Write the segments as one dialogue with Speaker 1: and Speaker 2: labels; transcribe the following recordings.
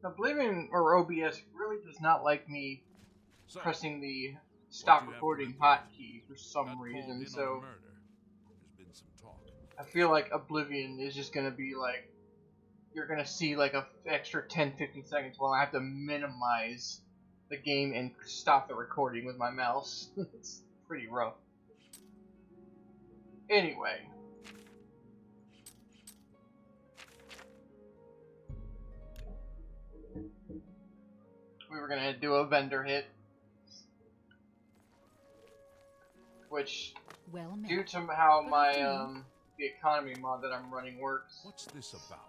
Speaker 1: Oblivion or OBS really does not like me pressing the stop recording hotkey for some reason, so I feel like Oblivion is just gonna be like, you're gonna see like a extra 10-15 seconds while I have to minimize the game and stop the recording with my mouse. It's pretty rough. Anyway. We were gonna do a vendor hit. Which, due to how my, the economy mod that I'm running works.
Speaker 2: What's this about?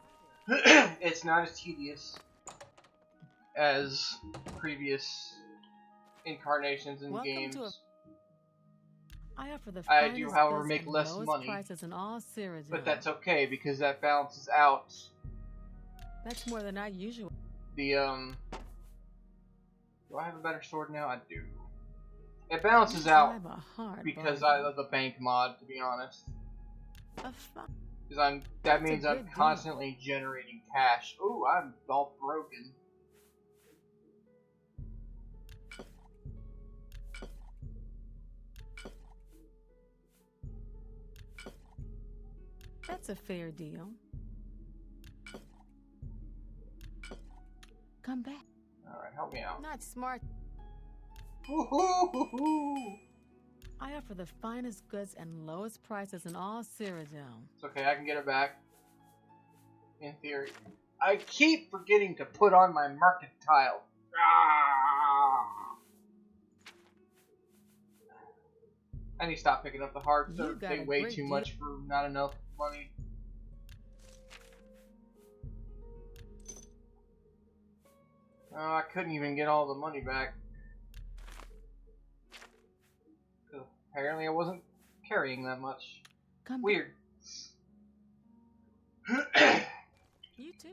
Speaker 1: It's not as tedious as previous incarnations in games. I do, however, make less money, but that's okay because that balances out.
Speaker 3: That's more than I usually.
Speaker 1: The do I have a better sword now? I do. It balances out because I love the bank mod, to be honest. Because that means I'm constantly generating cash. Ooh, I'm all broken.
Speaker 3: That's a fair deal. Come back.
Speaker 1: Alright, help me out.
Speaker 3: Not smart. I offer the finest goods and lowest prices in all Cyrodiil.
Speaker 1: It's okay, I can get it back. In theory. I keep forgetting to put on my market tile. I need to stop picking up the hearts. They weigh too much for not enough money. Oh, I couldn't even get all the money back. Apparently I wasn't carrying that much. Weird.
Speaker 3: You too.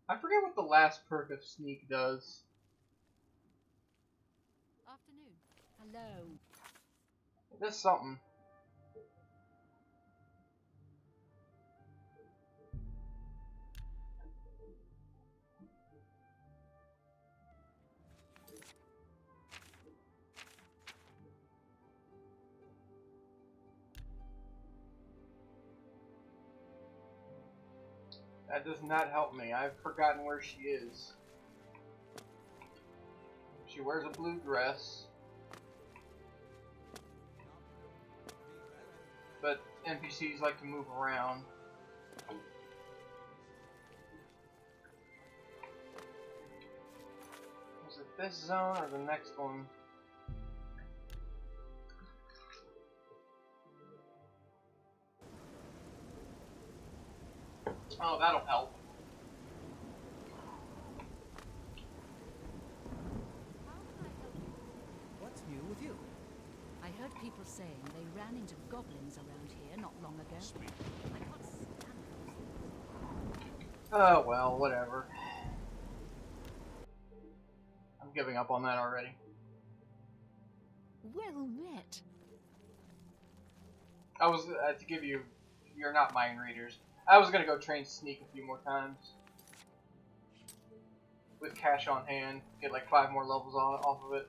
Speaker 1: I forget what the last perk of sneak does.
Speaker 4: Afternoon. Hello.
Speaker 1: It does something. That does not help me. I've forgotten where she is. She wears a blue dress. But NPCs like to move around. Was it this zone or the next one? Oh, that'll help.
Speaker 5: What's new with you?
Speaker 4: I heard people saying they ran into goblins around here not long ago. I can't stand those.
Speaker 1: Oh, well, whatever. I'm giving up on that already.
Speaker 4: Well met.
Speaker 1: I was, to give you, you're not mind readers. I was gonna go train sneak a few more times. With cash on hand, get like 5 more levels off of it.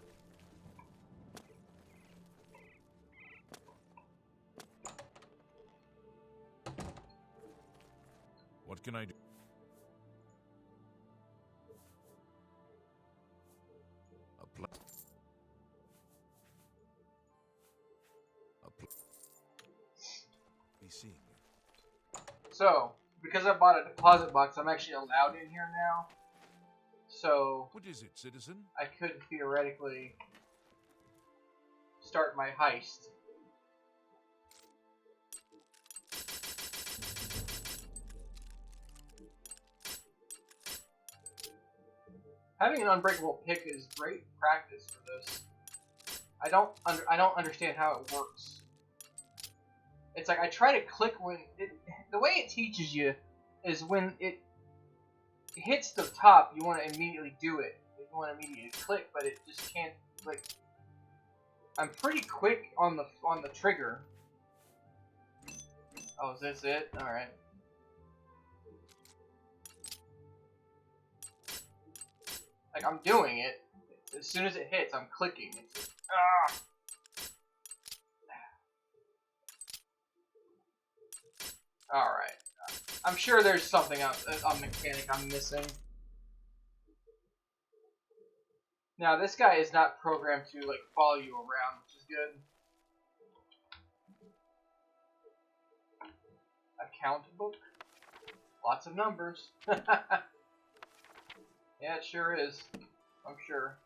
Speaker 2: What can I do? Be seeing you.
Speaker 1: So, because I bought a deposit box, I'm actually allowed in here now. So,
Speaker 2: what is it, citizen?
Speaker 1: I could theoretically start my heist. Having an unbreakable pick is great practice for this. I don't understand how it works. It's like I try to click when the way it teaches you is when it hits the top, you want to immediately do it. You want to immediately click, but it just can't. Like, I'm pretty quick on the trigger. Oh, is this it? All right. Like, I'm doing it. As soon as it hits, I'm clicking. It's, ah! Alright. I'm sure there's something else, a mechanic I'm missing. Now, this guy is not programmed to, like, follow you around, which is good. Account book. Lots of numbers. Yeah, it sure is. I'm sure.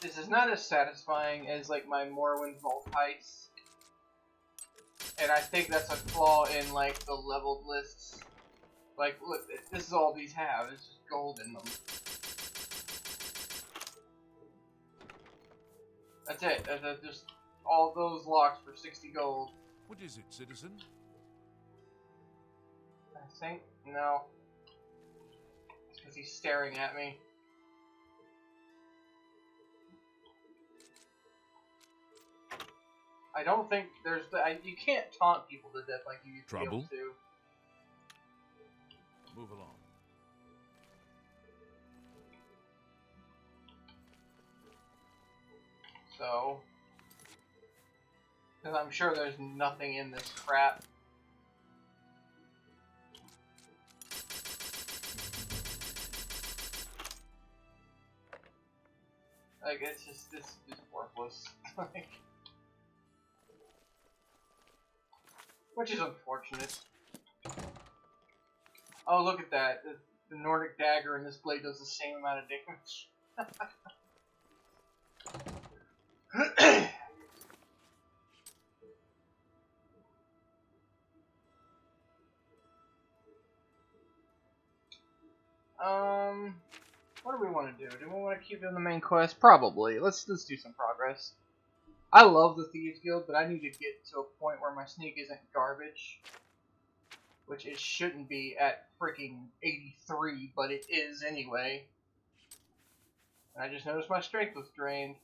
Speaker 1: This is not as satisfying as, like, my Morrowind Vault Heist. And I think that's a flaw in, like, the leveled lists. Like, look, this is all these have. It's just gold in them. That's it. Just all those locks for 60 gold.
Speaker 2: What is it, citizen?
Speaker 1: I think, no. It's because he's staring at me. I don't think there's you can't taunt people to death like you used to be able to.
Speaker 2: Move along.
Speaker 1: So, because I'm sure there's nothing in this crap. Like, it's just, this is worthless. Like, which is unfortunate. Oh, look at that. The Nordic dagger and this blade does the same amount of damage. What do we want to do? Do we want to keep doing the main quest? Probably. Let's do some progress. I love the Thieves Guild, but I need to get to a point where my sneak isn't garbage. Which it shouldn't be at freaking 83, but it is anyway. And I just noticed my strength was drained.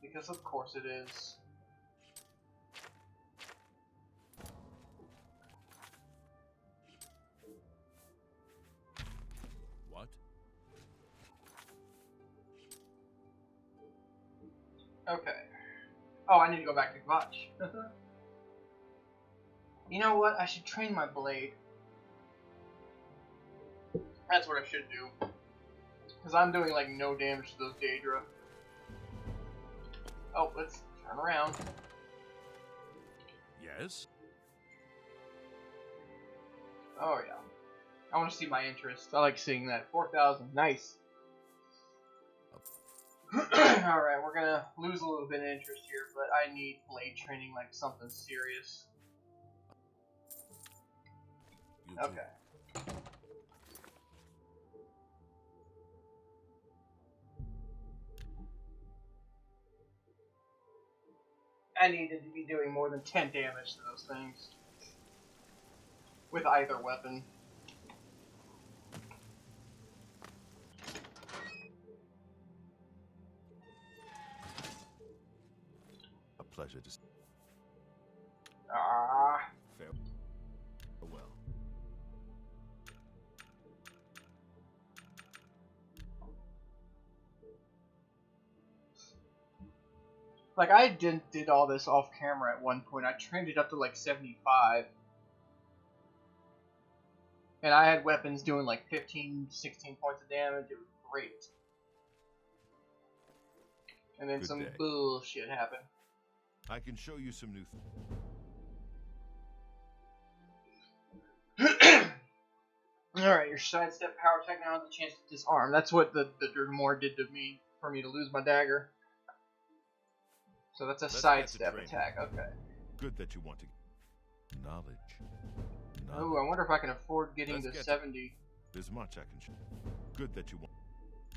Speaker 1: Because of course it is.
Speaker 2: What?
Speaker 1: Okay. Oh, I need to go back to Kvatch. You know what? I should train my blade. That's what I should do. Because I'm doing like no damage to those Daedra. Oh, let's turn around.
Speaker 2: Yes?
Speaker 1: Oh yeah. I want to see my interest. I like seeing that. 4,000. Nice. Alright, we're gonna lose a little bit of interest here, but I need blade training like something serious.
Speaker 2: You
Speaker 1: Okay. I needed to be doing more than 10 damage to those things. With either weapon.
Speaker 2: A pleasure to...
Speaker 1: Ah.
Speaker 2: Farewell.
Speaker 1: Like, I did all this off camera at one point. I trained it up to like 75. And I had weapons doing like 15, 16 points of damage. It was great. And then
Speaker 2: Good
Speaker 1: some
Speaker 2: day.
Speaker 1: bullshit happened.
Speaker 2: I can show you some new
Speaker 1: Alright, your sidestep power attack now has a chance to disarm. That's what the Dremore did to me, for me to lose my dagger. So that's a
Speaker 2: Let's
Speaker 1: sidestep
Speaker 2: get to
Speaker 1: attack, okay.
Speaker 2: Good that you want to... Knowledge.
Speaker 1: Oh, I wonder if I can afford getting
Speaker 2: Let's
Speaker 1: to
Speaker 2: get
Speaker 1: 70.
Speaker 2: There's much I can show. Good that you want...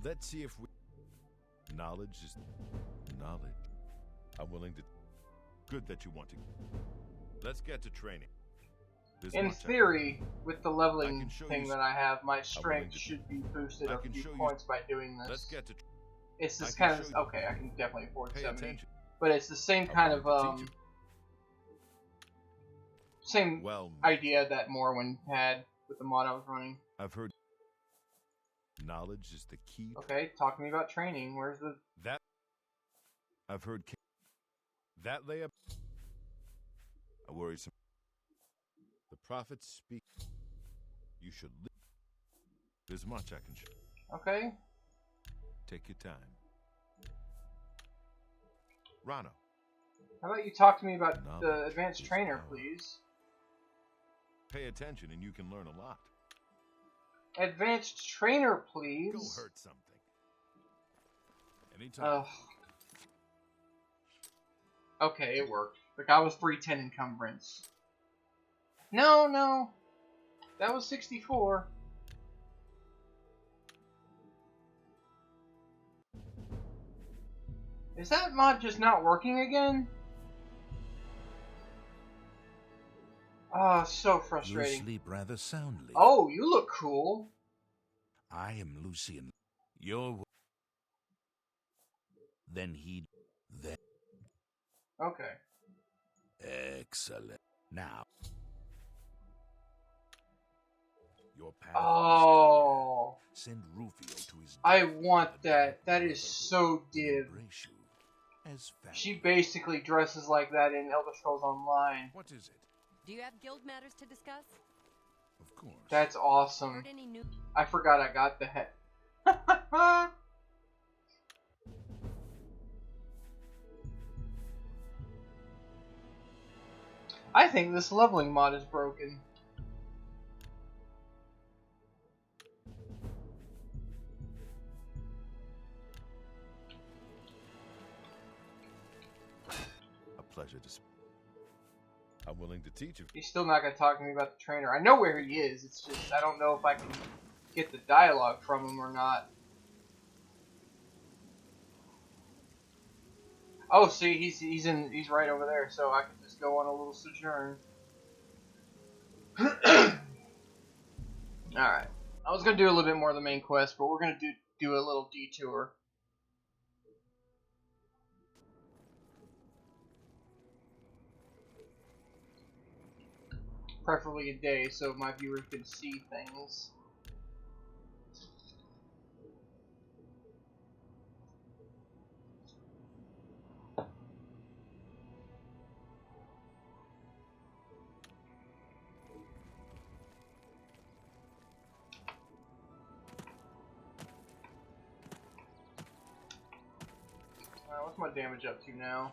Speaker 2: Let's see if we... Knowledge is... Knowledge. I'm willing to... Good that you want to... Let's get to training. There's
Speaker 1: In
Speaker 2: much I can-
Speaker 1: theory, with the leveling
Speaker 2: I can show
Speaker 1: thing
Speaker 2: you
Speaker 1: that I have, my
Speaker 2: willing
Speaker 1: strength
Speaker 2: to-
Speaker 1: should be boosted
Speaker 2: I
Speaker 1: a
Speaker 2: can
Speaker 1: few
Speaker 2: show you-
Speaker 1: points by doing this.
Speaker 2: Let's get to...
Speaker 1: It's this
Speaker 2: I can
Speaker 1: kind of
Speaker 2: show you.
Speaker 1: okay. I can definitely afford
Speaker 2: Pay
Speaker 1: 70,
Speaker 2: attention.
Speaker 1: but it's the same
Speaker 2: I'm
Speaker 1: kind of
Speaker 2: willing to teach
Speaker 1: same
Speaker 2: Well,
Speaker 1: idea that Morrowind had with the mod I was running.
Speaker 2: I've heard knowledge is the key.
Speaker 1: Okay, talk to me about training. Where's the
Speaker 2: That I've heard that layup. I worry some. The prophets speak. You should live. There's much I can show.
Speaker 1: okay?
Speaker 2: Take your time. Rano.
Speaker 1: How about you talk to me about the
Speaker 2: Knowledge
Speaker 1: advanced
Speaker 2: is
Speaker 1: trainer,
Speaker 2: power.
Speaker 1: please?
Speaker 2: Pay attention and you can learn a lot.
Speaker 1: Advanced trainer,
Speaker 2: Go
Speaker 1: please.
Speaker 2: hurt something. Anytime.
Speaker 1: Okay, it worked. The guy was 310 encumbrance. No. That was 64. Is that mod just not working again? Ah, so frustrating.
Speaker 5: You sleep rather soundly.
Speaker 1: Oh, you look cool.
Speaker 5: I am Lucian. Your then he then
Speaker 1: Okay.
Speaker 5: excellent. Now your path
Speaker 1: Oh,
Speaker 5: is clear. Send Rufio to his
Speaker 1: I
Speaker 5: death.
Speaker 1: want
Speaker 5: The
Speaker 1: that.
Speaker 5: Dark
Speaker 1: That is so
Speaker 5: Brotherhood will
Speaker 1: div.
Speaker 5: embrace you as family.
Speaker 1: She basically dresses like that in Elder Scrolls Online.
Speaker 2: What is it?
Speaker 6: Do you have guild matters to discuss?
Speaker 2: Of course.
Speaker 1: That's awesome.
Speaker 6: Heard any new?
Speaker 1: I forgot I got that. I think this leveling mod is broken.
Speaker 2: A pleasure to speak. I'm willing to teach you.
Speaker 1: He's still not going to talk to me about the trainer. I know where he is. It's just I don't know if I can get the dialogue from him or not. Oh, see, he's right over there, so I can just go on a little sojourn. Alright. I was going to do a little bit more of the main quest, but we're going to do a little detour. Preferably a day, so my viewers can see things. What's my damage up to now?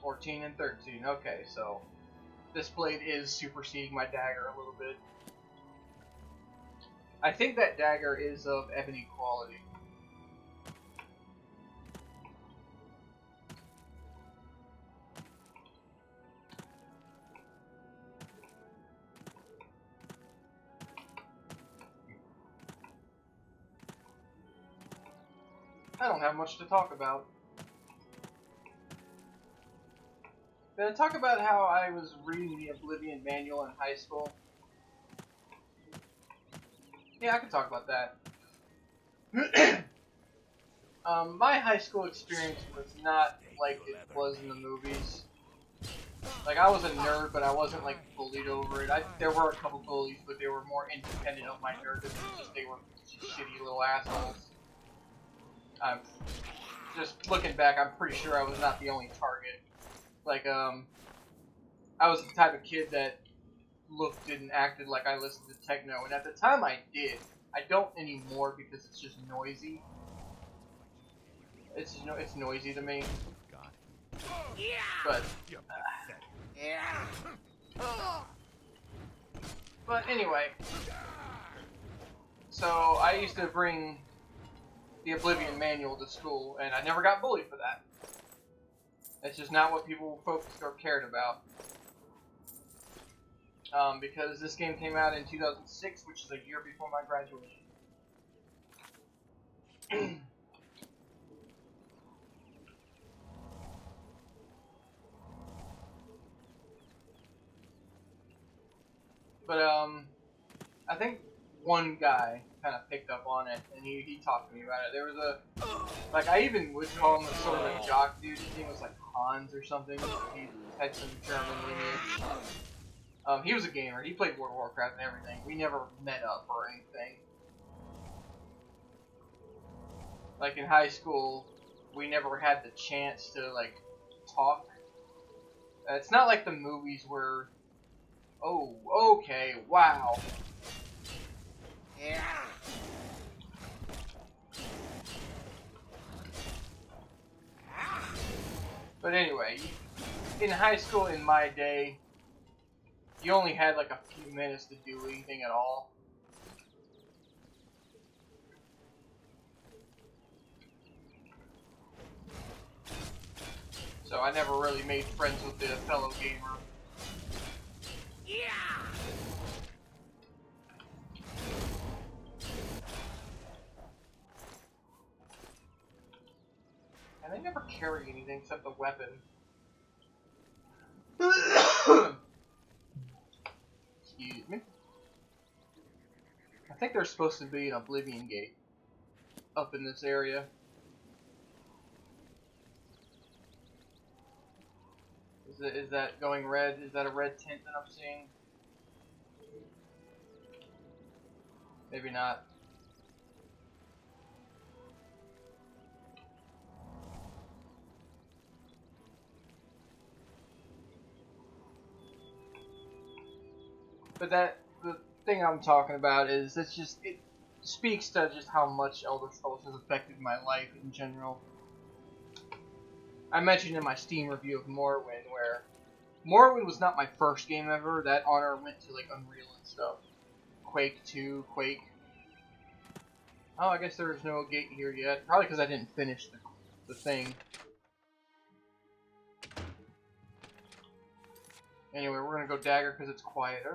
Speaker 1: 14 and 13. Okay, so this blade is superseding my dagger a little bit. I think that dagger is of ebony quality. I don't have much to talk about. Did I talk about how I was reading the Oblivion manual in high school? Yeah, I can talk about that. My high school experience was not like it was in the movies. Like, I was a nerd, but I wasn't, like, bullied over it. There were a couple bullies, but they were more independent of my nerdism. Just they were just shitty little assholes. Just looking back, I'm pretty sure I was not the only target. Like, I was the type of kid that looked and acted like I listened to techno, and at the time I did. I don't anymore because it's just noisy. It's noisy to me.
Speaker 2: God.
Speaker 1: But but anyway, so I used to bring the Oblivion manual to school, and I never got bullied for that. It's just not what people focused or cared about. Because this game came out in 2006, which is a year before my graduation. But, I think one guy kind of picked up on it, and he talked to me about it. There was a, like, I even would call him a sort of a jock dude. His name was like Hans or something. He had some German lineage. He was a gamer. He played World of Warcraft and everything. We never met up or anything. Like in high school, we never had the chance to like talk. It's not like the movies where, oh, okay, wow. Yeah. But anyway, in high school in my day, you only had like a few minutes to do anything at all. So I never really made friends with the fellow gamer. Yeah. And they never carry anything except a weapon. Excuse me. I think there's supposed to be an Oblivion gate up in this area. Is that going red? Is that a red tint that I'm seeing? Maybe not. But the thing I'm talking about is it speaks to just how much Elder Scrolls has affected my life in general. I mentioned in my Steam review of Morrowind where Morrowind was not my first game ever. That honor went to like Unreal and stuff. Quake 2, Quake. Oh, I guess there is no gate here yet. Probably because I didn't finish the thing. Anyway, we're gonna go dagger because it's quieter.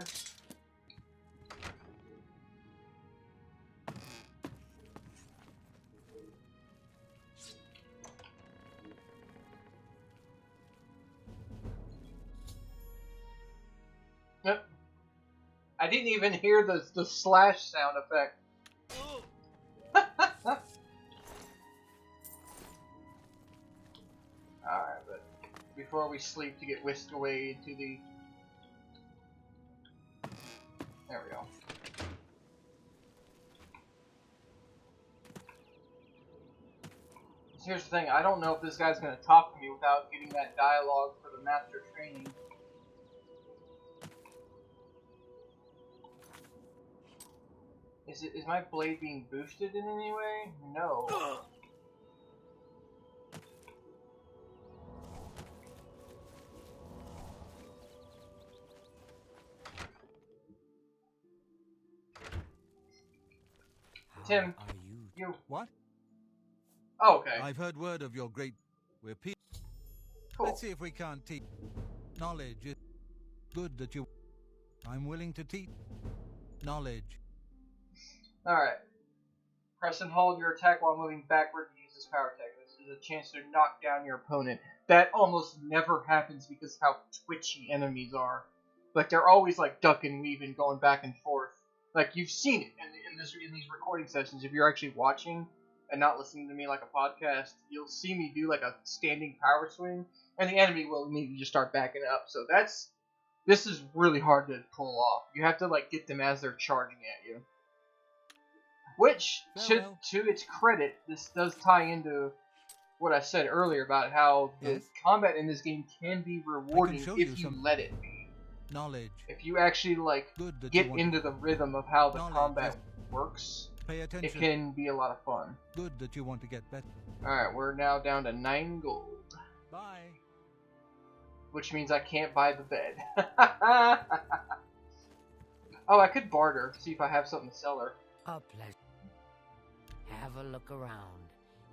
Speaker 1: Yep. I didn't even hear the slash sound effect. Alright, but before we sleep to get whisked away into the... There we go. Here's the thing, I don't know if this guy's gonna talk to me without getting that dialogue for the master training. Is my blade being boosted in any way? No. Tim,
Speaker 5: Are
Speaker 1: you...
Speaker 5: What?
Speaker 1: Oh, okay.
Speaker 5: I've heard word of your great... We're people.
Speaker 1: Cool.
Speaker 5: Let's see if we can't teach. Knowledge is good that you... I'm willing to teach. Knowledge.
Speaker 1: Alright. Press and hold your attack while moving backward to use this power attack. This is a chance to knock down your opponent. That almost never happens because of how twitchy enemies are. Like, they're always, like, duck and weave and going back and forth. Like, you've seen it in these recording sessions. If you're actually watching and not listening to me like a podcast, you'll see me do, like, a standing power swing, and the enemy will immediately just start backing up. So this is really hard to pull off. You have to, like, get them as they're charging at you. Which, to its credit, this does tie into what I said earlier about how the combat in this game can be rewarding if you let it be.
Speaker 5: Knowledge.
Speaker 1: If you actually, like, get into the rhythm of how the combat works,
Speaker 5: pay attention.
Speaker 1: It can be a lot of fun.
Speaker 5: Good that you want to get better.
Speaker 1: Alright, we're now down to 9 gold.
Speaker 5: Bye.
Speaker 1: Which means I can't buy the bed. Oh, I could barter, see if I have something to sell her.
Speaker 7: A pleasure. Have a look around.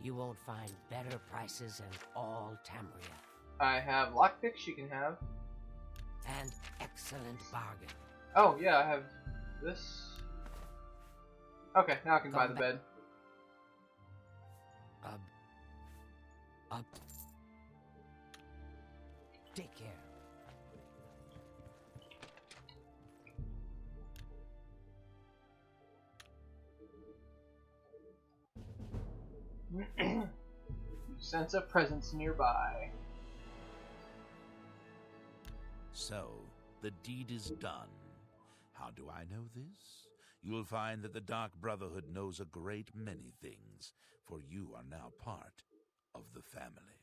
Speaker 7: You won't find better prices in all Tamria.
Speaker 1: I have lockpicks you can have.
Speaker 7: An excellent bargain.
Speaker 1: Oh, yeah, I have this. Okay, now I can buy the bed.
Speaker 7: Take care.
Speaker 1: You sense a presence nearby.
Speaker 8: So, the deed is done. How do I know this? You will find that the Dark Brotherhood knows a great many things, for you are now part of the family.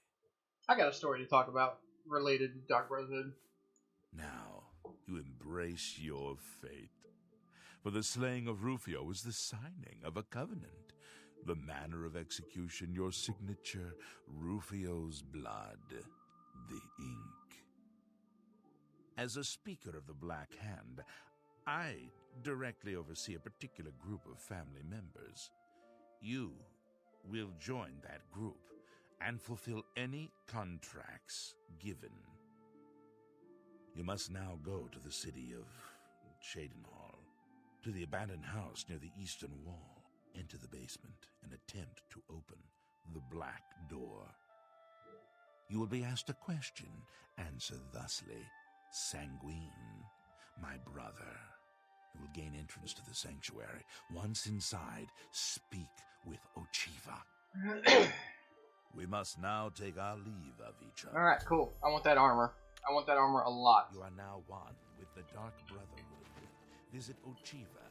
Speaker 1: I got a story to talk about related to Dark Brotherhood.
Speaker 8: Now, you embrace your fate. For the slaying of Rufio is the signing of a covenant. The manner of execution, your signature, Rufio's blood, the ink. As a speaker of the Black Hand, I directly oversee a particular group of family members. You will join that group and fulfill any contracts given. You must now go to the city of Shadenhall, to the abandoned house near the eastern wall, enter the basement, and attempt to open the black door. You will be asked a question. Answer thusly. Sanguine, my brother. You will gain entrance to the sanctuary. Once inside, speak with Ochiva. We must now take our leave of each other.
Speaker 1: Alright, cool. I want that armor. I want that armor a lot.
Speaker 8: You are now one with the Dark Brotherhood. Visit Ochiva.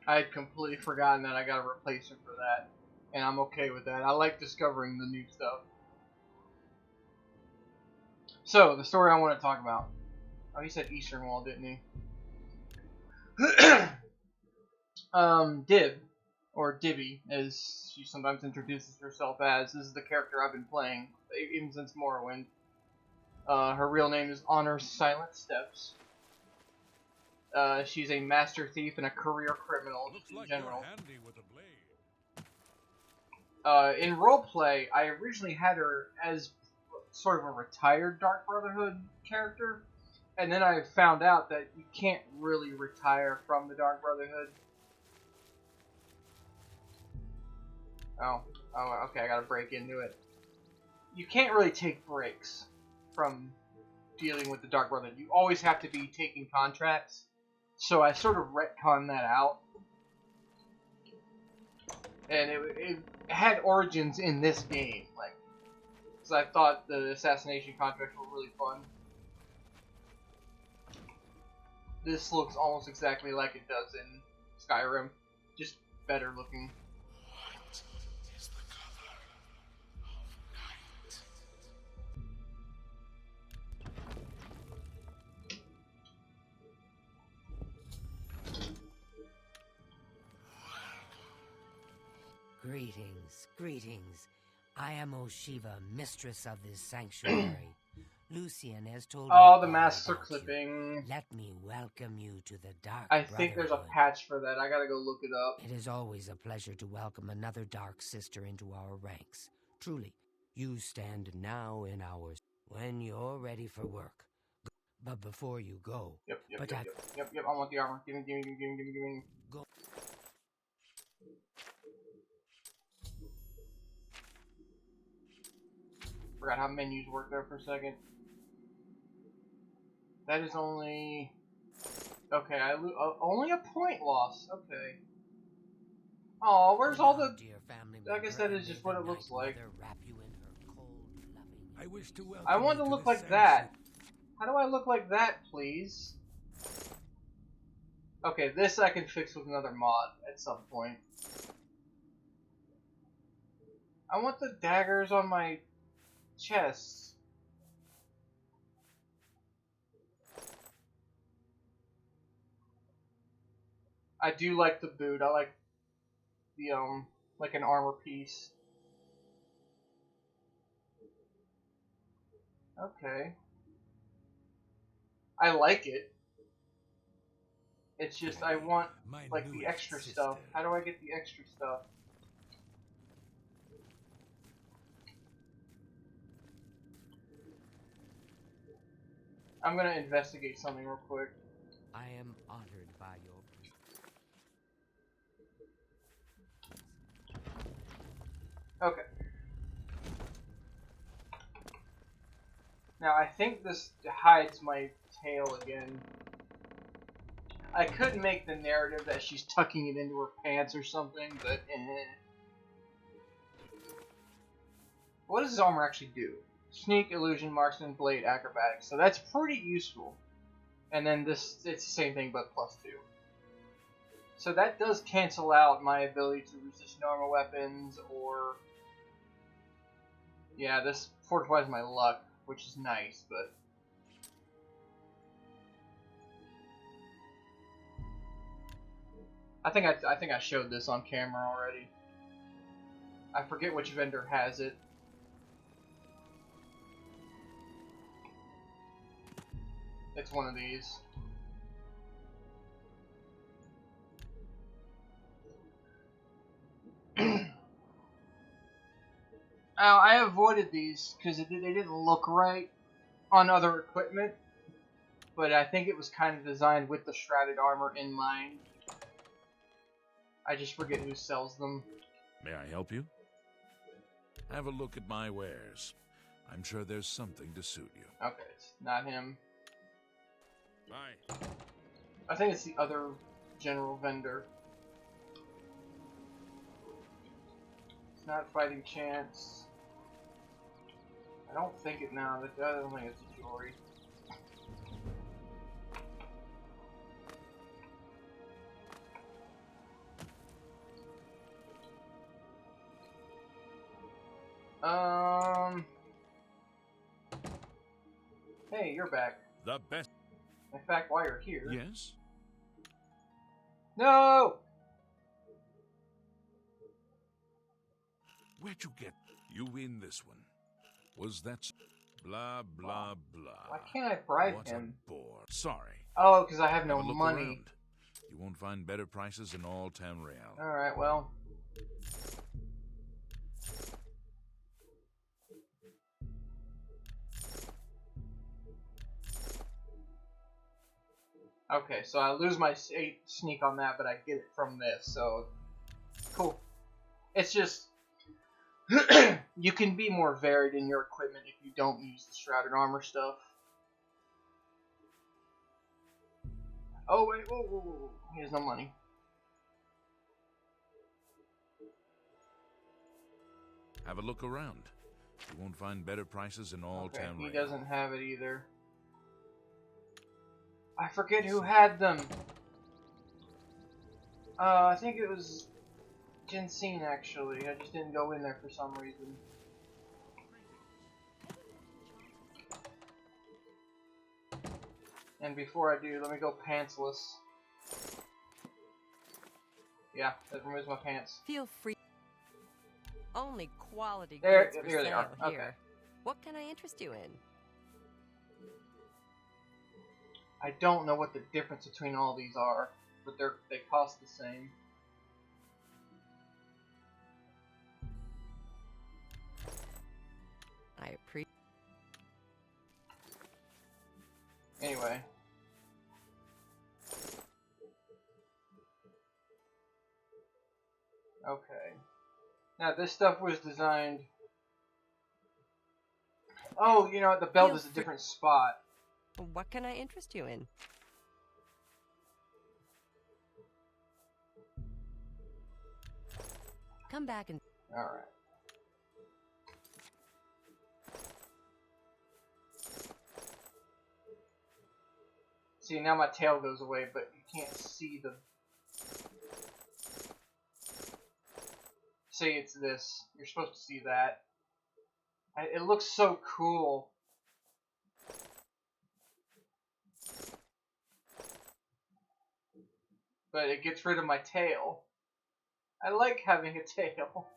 Speaker 1: I had completely forgotten that I got a replacement for that. And I'm okay with that. I like discovering the new stuff. So, the story I want to talk about. Oh, he said Eastern Wall, didn't he? Div, or Divi, as she sometimes introduces herself as, is the character I've been playing, even since Morrowind. Her real name is Honor Silent Steps. She's a master thief and a career criminal in general. In roleplay, I originally had her as sort of a retired Dark Brotherhood character, and then I found out that you can't really retire from the Dark Brotherhood. Oh, okay, I gotta break into it. You can't really take breaks from dealing with the Dark Brotherhood. You always have to be taking contracts, so I sort of retconned that out. And it had origins in this game, like, because I thought the Assassination Contract were really fun. This looks almost exactly like it does in Skyrim, just better looking.
Speaker 9: What is the color of night?
Speaker 7: Greetings, greetings. I am Oshiva, mistress of this sanctuary. Lucian has told me.
Speaker 1: Oh, the masks are clipping.
Speaker 7: Let me welcome you to the Dark
Speaker 1: I think there's a
Speaker 7: Brotherhood.
Speaker 1: patch for that. I gotta go look it up.
Speaker 7: It is always a pleasure to welcome another Dark Sister into our ranks. Truly, you stand now in ours when you're ready for work. But before you go,
Speaker 1: Yep, I want the armor. Give me.
Speaker 7: Go.
Speaker 1: Forgot how menus work there for a second. That is only... Okay, only a point loss. Okay. Oh, where's all the...
Speaker 7: Dear family
Speaker 1: I guess that is just what it looks like.
Speaker 7: Wrap you in her cold, loving
Speaker 5: I wish to welcome
Speaker 1: I want
Speaker 5: you
Speaker 1: to look
Speaker 5: the
Speaker 1: like that.
Speaker 5: sanctuary.
Speaker 1: How do I look like that, please? Okay, this I can fix with another mod at some point. I want the daggers on my chest. I do like the boot. I like the like an armor piece. Okay. I like it. It's just I want
Speaker 5: My
Speaker 1: like the
Speaker 5: newest
Speaker 1: extra
Speaker 5: sister.
Speaker 1: stuff. How do I get the extra stuff? I'm gonna investigate something real quick.
Speaker 7: I am honored by your...
Speaker 1: Okay. Now I think this hides my tail again. I could make the narrative that she's tucking it into her pants or something, but What does his armor actually do? Sneak, illusion, marksman, blade, acrobatics. So that's pretty useful. And then this, it's the same thing but +2. So that does cancel out my ability to resist normal weapons, or... Yeah, this fortifies my luck, which is nice, but... I think I showed this on camera already. I forget which vendor has it. It's one of these. I avoided these because they didn't look right on other equipment, but I think it was kind of designed with the shrouded armor in mind. I just forget who sells them.
Speaker 8: May I help you? Have a look at my wares. I'm sure there's something to suit you.
Speaker 1: Okay, it's not him.
Speaker 8: Bye.
Speaker 1: I think it's the other general vendor. It's not fighting chance. I don't think it now. I don't think it's a jewelry. Hey, you're back.
Speaker 8: The best.
Speaker 1: In fact, while you're here...
Speaker 8: Yes?
Speaker 1: No!
Speaker 8: Where'd you get... You win this one. Was that... Blah, blah, blah.
Speaker 1: Why can't I bribe
Speaker 8: what
Speaker 1: him?
Speaker 8: A bore. Sorry.
Speaker 1: Oh, because I have no
Speaker 8: Have a look
Speaker 1: money.
Speaker 8: around. You won't find better prices in all Tamriel.
Speaker 1: Alright, well... Okay, so I lose my sneak on that, but I get it from this, so... Cool. It's just... you can be more varied in your equipment if you don't use the shrouded armor stuff. Oh, wait, whoa, whoa, whoa, whoa. He has no money.
Speaker 8: Have a look around. You won't find better prices in all
Speaker 1: Okay,
Speaker 8: Tamriel.
Speaker 1: he doesn't have it either. I forget who had them. I think it was Jensine, actually. I just didn't go in there for some reason. And before I do, let me go pantsless. Yeah, that removes my pants.
Speaker 6: Feel free. Only quality
Speaker 1: There
Speaker 6: goods for
Speaker 1: they
Speaker 6: sale
Speaker 1: are. Okay.
Speaker 6: here. What can I interest you in?
Speaker 1: I don't know what the difference between all these are, but they cost the same.
Speaker 6: I appreciate.
Speaker 1: Anyway. Okay. Now this stuff was designed... Oh, you know what? The belt is a different spot.
Speaker 6: What can I interest you in? Come back and...
Speaker 1: Alright. See, now my tail goes away, but you can't see the... Say it's this. You're supposed to see that. It looks so cool. But it gets rid of my tail. I like having a tail.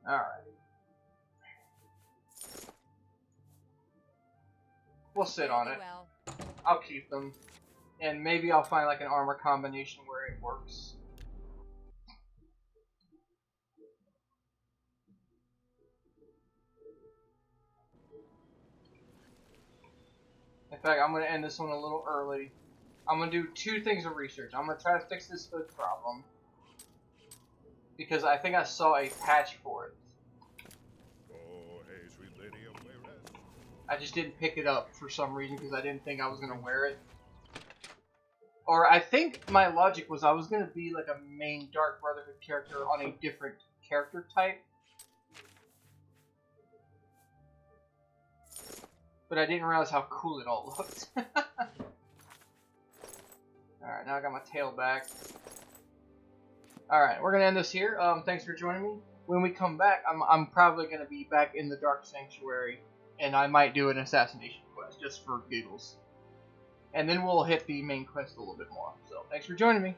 Speaker 1: Alright. We'll sit on it.
Speaker 6: Well,
Speaker 1: I'll keep them. And maybe I'll find like an armor combination where it works. In fact, I'm going to end this one a little early. I'm going to do 2 things of research. I'm going to try to fix this hood problem. Because I think I saw a patch for it.
Speaker 2: Oh, hey, sweet lady, away rest.
Speaker 1: I just didn't pick it up for some reason because I didn't think I was going to wear it. Or I think my logic was I was going to be like a main Dark Brotherhood character on a different character type. But I didn't realize how cool it all looked. Alright, now I got my tail back. Alright, we're going to end this here. Thanks for joining me. When we come back, I'm probably going to be back in the Dark Sanctuary. And I might do an assassination quest, just for giggles. And then we'll hit the main quest a little bit more. So, thanks for joining me.